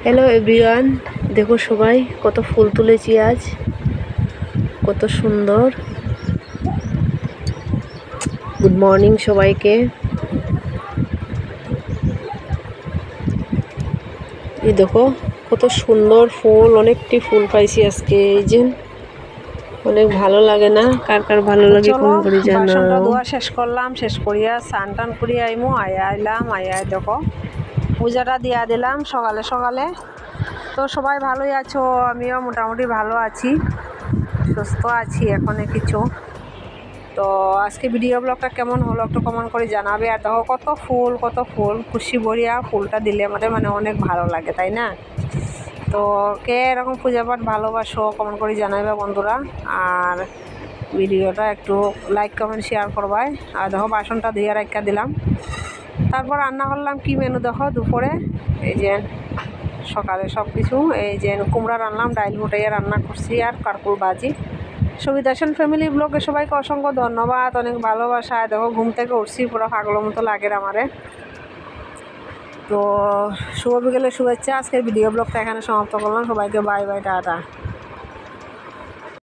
Hello everyone, দেখো সবাই কত ফুল তুলেছি আজ, কত সুন্দর। গুড মর্নিং সবাইকে। এই দেখো কত সুন্দর ফুল, অনেকটি ফুল পাইছি আজকে। এই যে অনেক ভালো লাগে না? কার কার ভালো লাগে কমেন্ট করে জানাও। বাসনটা ধোয়া শেষ করলাম, শেষ করিয়া স্নান টান করিয়া আইমু, আইলাম দেখো পূজাটা দিয়া দিলাম সকালে সকালে। তো সবাই ভালোই আছো, আমিও মোটামুটি ভালো আছি, সুস্থ আছি এখনে কিছু। তো আজকে ভিডিও ব্লগটা কেমন হলো একটু কমেন্ট করে জানাবে। আর দেখো কত ফুল খুশি ভরিয়া ফুলটা দিলে আমাদের মানে অনেক ভালো লাগে, তাই না? তো কে এরকম পূজা পাঠ ভালোবাসো কমেন্ট করে জানাবে বন্ধুরা। আর ভিডিওটা একটু লাইক কমেন্ট শেয়ার করবাই। আর দেখো বাসনটা ধুয়ে রাখা দিলাম। তারপর রান্না করলাম কি মেনু দেখো দুপুরে। এই যে সকালে সব কিছু, এই যে কুমড়া রান্নাম, ডাইল ফুটাইয়া রান্না করছি আর কারকুল ভাজি। সুবিধাসন ফ্যামিলি ব্লগে সবাইকে অসংখ্য ধন্যবাদ, অনেক ভালোবাসা। দেখো ঘুম থেকে উঠছি, পুরো পাগলের মতো লাগে আমারে। তো শুভ বিকেলের শুভেচ্ছা। আজকের ভিডিও ব্লগটা এখানে সমাপ্ত করলাম। সবাইকে বাই বাই, টাটা।